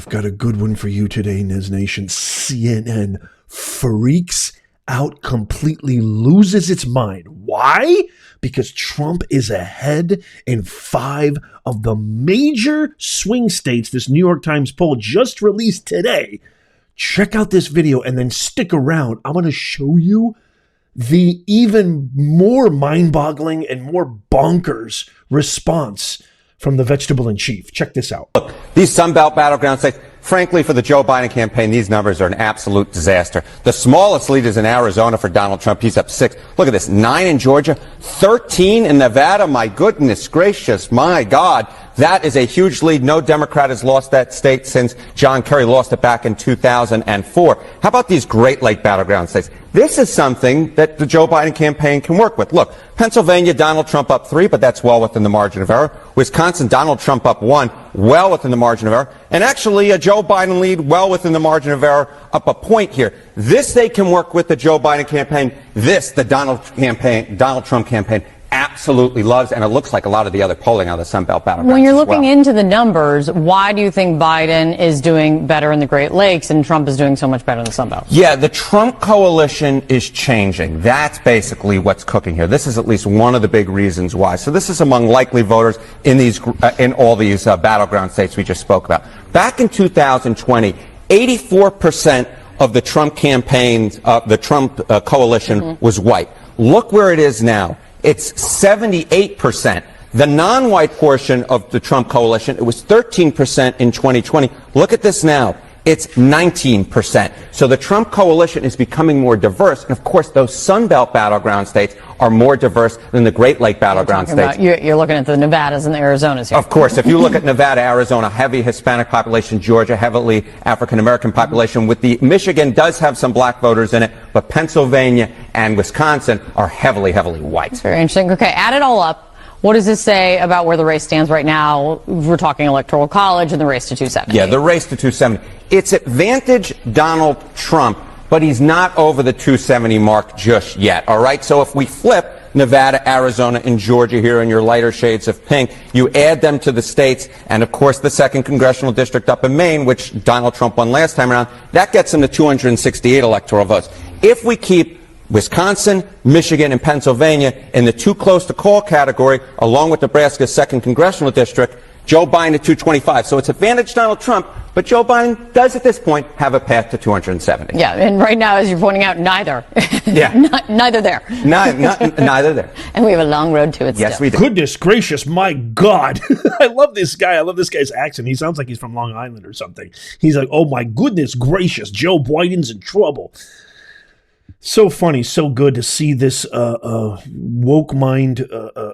I've got a good one for you today, Nez Nation. CNN freaks out completely, loses its mind. Why? Because Trump is ahead in 5 of the major swing states this New York Times poll just released today. Check out this video and then stick around. I'm going to show you the even more mind-boggling and more bonkers response from the vegetable in chief. Check this out. Look, these Sunbelt battleground states, frankly, for the Joe Biden campaign, these numbers are an absolute disaster. The smallest lead is in Arizona for Donald Trump. He's up 6. Look at this, 9 in Georgia, 13 in Nevada. My goodness gracious, my God. That is a huge lead. No Democrat has lost that state since John Kerry lost it back in 2004. How about these Great Lake battleground states? This is something that the Joe Biden campaign can work with. Look, Pennsylvania, Donald Trump up 3, but that's well within the margin of error. Wisconsin, Donald Trump up 1, well within the margin of error. And actually, a Joe Biden lead well within the margin of error, up a point here. This they can work with the Joe Biden campaign. This, the Donald Trump campaign, absolutely loves, and it looks like a lot of the other polling on the Sunbelt battlegrounds. When you're looking into the numbers, why do you think Biden is doing better in the Great Lakes and Trump is doing so much better in the Sunbelt? Yeah, the Trump coalition is changing. That's basically what's cooking here. This is at least one of the big reasons why. So this is among likely voters in all these battleground states we just spoke about. Back in 2020, 84% of the Trump campaigns, the Trump coalition was white. Look where it is now. It's 78%. The non-white portion of the Trump coalition, it was 13% in 2020. Look at this now. It's 19%. So the Trump coalition is becoming more diverse. And, of course, those Sunbelt battleground states are more diverse than the Great Lake battleground states. You're looking at the Nevadas and the Arizonas here. Of course. If you look at Nevada, Arizona, heavy Hispanic population, Georgia, heavily African-American population. Michigan does have some black voters in it, but Pennsylvania and Wisconsin are heavily, heavily white. That's very interesting. Okay, add it all up. What does this say about where the race stands right now? We're talking Electoral College and the race to 270. Yeah, the race to 270. It's advantage Donald Trump, but he's not over the 270 mark just yet, all right? So if we flip Nevada, Arizona, and Georgia here in your lighter shades of pink, you add them to the states, and of course the 2nd congressional district up in Maine, which Donald Trump won last time around, that gets him to 268 electoral votes. If we keep Wisconsin, Michigan, and Pennsylvania in the too close to call category, along with Nebraska's 2nd congressional district, Joe Biden at 225. So it's advantage Donald Trump, but Joe Biden does at this point have a path to 270. Yeah, and right now, as you're pointing out, neither. Yeah. Neither there. Neither there. And we have a long road to it Yes, still. we do. Goodness gracious, my God. I love this guy. I love this guy's accent. He sounds like he's from Long Island or something. He's like, oh my goodness gracious, Joe Biden's in trouble. So funny, so good to see this woke mind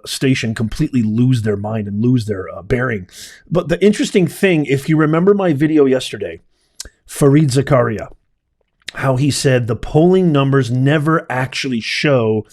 station completely lose their mind and lose their bearing. But the interesting thing, if you remember my video yesterday, Fareed Zakaria, how he said the polling numbers never actually show.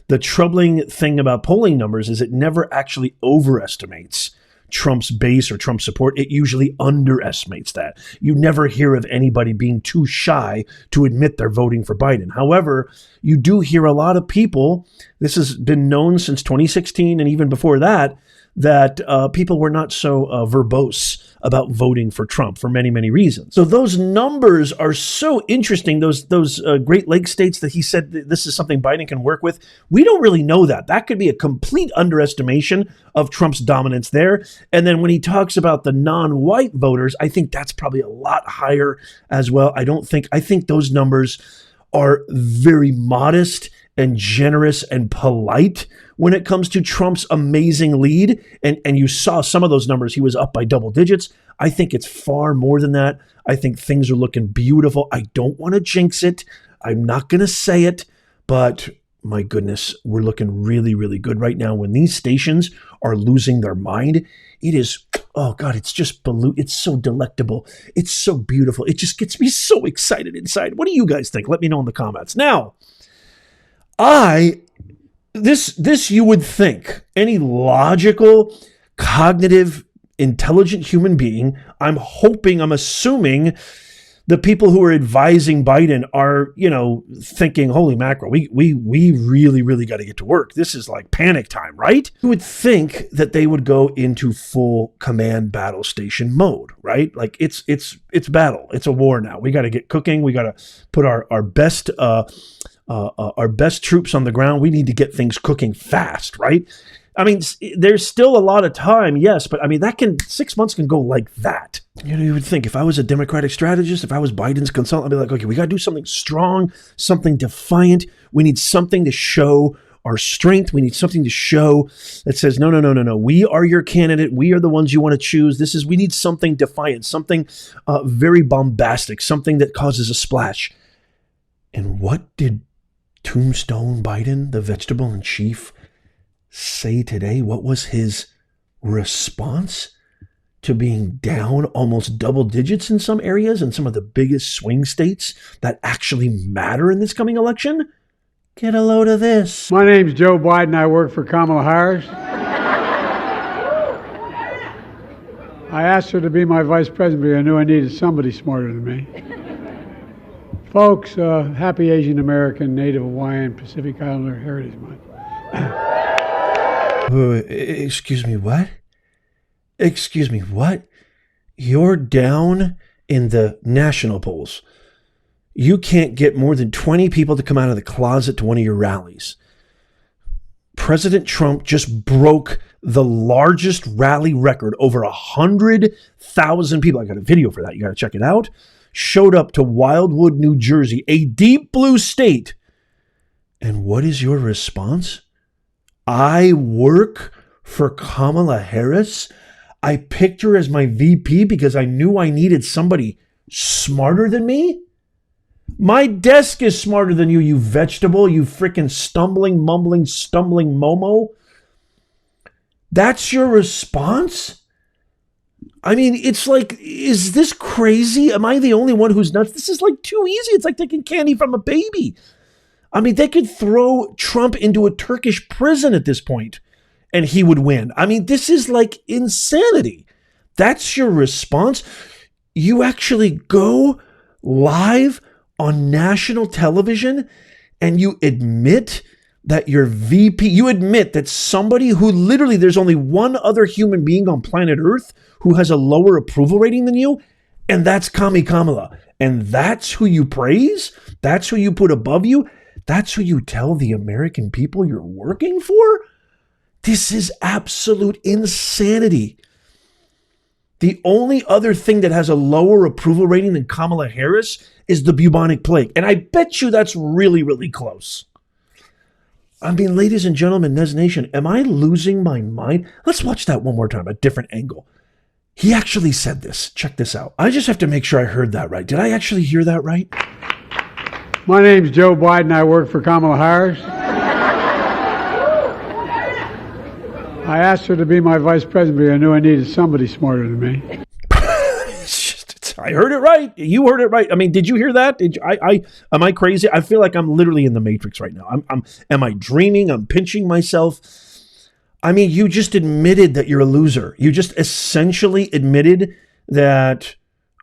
The troubling thing about polling numbers is it never actually overestimates Trump's base or Trump support. It usually underestimates that. You never hear of anybody being too shy to admit they're voting for Biden. However, you do hear a lot of people, this has been known since 2016 and even before that, that people were not so verbose about voting for Trump for many, many reasons. So those numbers are so interesting. Those Great Lakes states that he said this is something Biden can work with. We don't really know that. That could be a complete underestimation of Trump's dominance there. And then when he talks about the non-white voters, I think that's probably a lot higher as well. I think those numbers are very modest and generous and polite when it comes to Trump's amazing lead. And you saw some of those numbers. He was up by double digits. I think it's far more than that. I think things are looking beautiful. I don't want to jinx it. I'm not going to say it, but my goodness, we're looking really, really good right now. When these stations are losing their mind, it is, oh God, it's just, it's so delectable. It's so beautiful. It just gets me so excited inside. What do you guys think? Let me know in the comments. Now, this you would think any logical, cognitive, intelligent human being, I'm assuming The people who are advising Biden are, thinking, holy mackerel, we really, really got to get to work. This is like panic time, right? You would think that they would go into full command battle station mode, right? Like it's battle. It's a war now. We got to get cooking. We got to put our best troops on the ground. We need to get things cooking fast, right? I mean, there's still a lot of time, yes, but I mean, 6 months can go like that. You would think if I was a Democratic strategist, if I was Biden's consultant, I'd be like, okay, we got to do something strong, something defiant. We need something to show our strength. We need something to show that says, no. We are your candidate. We are the ones you want to choose. We need something defiant, something very bombastic, something that causes a splash. And what did Tombstone Biden, the vegetable in chief, say today? What was his response to being down almost double digits in some areas and some of the biggest swing states that actually matter in this coming election? Get a load of this. My name's Joe Biden. I work for Kamala Harris. I asked her to be my vice president, but I knew I needed somebody smarter than me. Folks, happy Asian American, Native Hawaiian, Pacific Islander Heritage Month. Excuse me, what? Excuse me, what? You're down in the national polls. You can't get more than 20 people to come out of the closet to one of your rallies. President Trump just broke the largest rally record, over 100,000 people. I got a video for that. You got to check it out. Showed up to Wildwood, New Jersey, a deep blue state. And what is your response? I work for Kamala Harris. I picked her as my VP because I knew I needed somebody smarter than me. My desk is smarter than you, you vegetable, you freaking stumbling Momo. That's your response? I mean, it's like, is this crazy? Am I the only one who's nuts? This is like too easy. It's like taking candy from a baby. I mean, they could throw Trump into a Turkish prison at this point and he would win. I mean, this is like insanity. That's your response? You actually go live on national television and you admit that your VP, you admit that somebody who literally, there's only one other human being on planet Earth who has a lower approval rating than you, and that's Kamala. And that's who you praise? That's who you put above you? That's who you tell the American people you're working for? This is absolute insanity. The only other thing that has a lower approval rating than Kamala Harris is the bubonic plague. And I bet you that's really, really close. I mean, ladies and gentlemen, Nez Nation, am I losing my mind? Let's watch that one more time, a different angle. He actually said this. Check this out. I just have to make sure I heard that right. Did I actually hear that right? My name's Joe Biden. I work for Kamala Harris. I asked her to be my vice president, but I knew I needed somebody smarter than me. I heard it right. You heard it right. I mean, did you hear that? Am I crazy? I feel like I'm literally in the Matrix right now. Am I dreaming? I'm pinching myself. I mean, you just admitted that you're a loser. You just essentially admitted that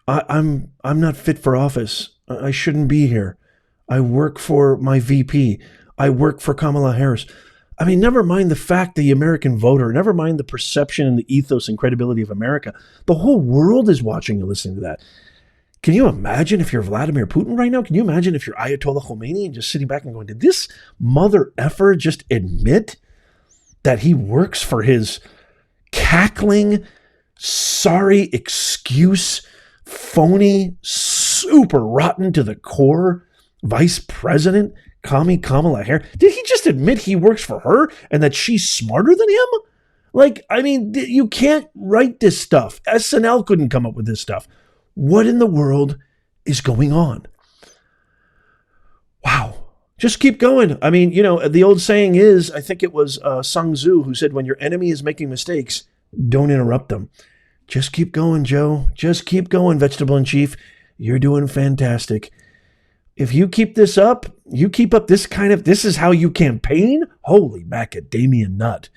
I'm not fit for office. I shouldn't be here. I work for my VP. I work for Kamala Harris. I mean, never mind the fact, the American voter, never mind the perception and the ethos and credibility of America. The whole world is watching and listening to that. Can you imagine if you're Vladimir Putin right now? Can you imagine if you're Ayatollah Khomeini and just sitting back and going, did this mother effer just admit that he works for his cackling, sorry excuse, phony, super rotten to the core vice president, Kamala Harris? Did he just admit he works for her and that she's smarter than him? Like, I mean, you can't write this stuff. SNL couldn't come up with this stuff. What in the world is going on? Wow. Just keep going. I mean, you know, the old saying is, I think it was Sun Tzu who said, when your enemy is making mistakes, don't interrupt them. Just keep going, Joe. Just keep going, Vegetable in Chief. You're doing fantastic. If you keep this up, you keep up this is how you campaign? Holy macadamia nut.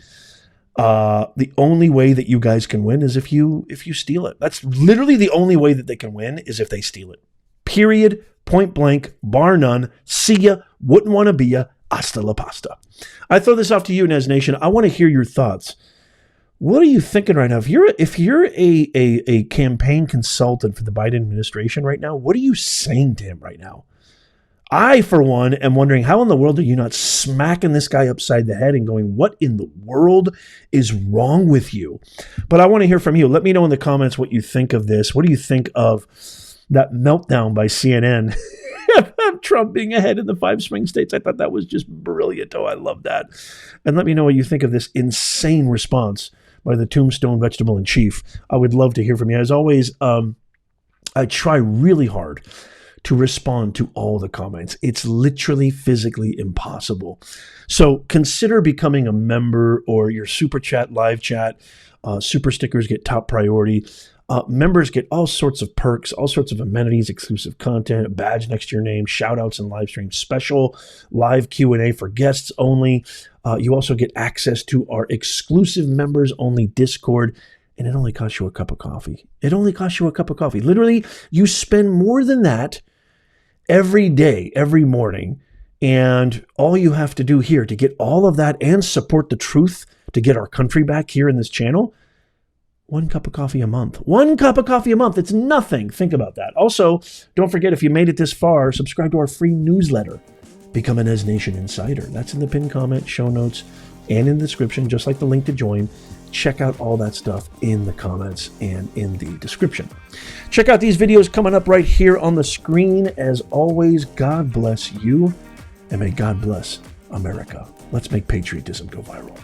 The only way that you guys can win is if you steal it. That's literally the only way that they can win is if they steal it. Period. Point blank. Bar none. See ya. Wouldn't want to be ya. Hasta la pasta. I throw this off to you, Nez Nation. I want to hear your thoughts. What are you thinking right now? If you're a campaign consultant for the Biden administration right now, what are you saying to him right now? I, for one, am wondering how in the world are you not smacking this guy upside the head and going, what in the world is wrong with you? But I want to hear from you. Let me know in the comments what you think of this. What do you think of that meltdown by CNN of Trump being ahead in the 5 swing states? I thought that was just brilliant. Oh, I love that. And let me know what you think of this insane response by the Tombstone Vegetable in Chief. I would love to hear from you. As always, I try really hard to respond to all the comments. It's literally physically impossible. So consider becoming a member, or your super chat, live chat. Super stickers get top priority. Members get all sorts of perks, all sorts of amenities, exclusive content, a badge next to your name, shout outs and live stream, special live Q&A for guests only. You also get access to our exclusive members only Discord. And it only costs you a cup of coffee. It only costs you a cup of coffee. Literally, you spend more than that every day, every morning. And all you have to do here to get all of that and support the truth, to get our country back here in this channel, 1 cup of coffee a month. 1 cup of coffee a month. It's nothing. Think about that. Also, don't forget, if you made it this far, subscribe to our free newsletter. Become a Nez Nation Insider. That's in the pinned comment, show notes, and in the description, just like the link to join. Check out all that stuff in the comments and in the description. Check out these videos coming up right here on the screen. As always, God bless you, and may God bless America. Let's make patriotism go viral.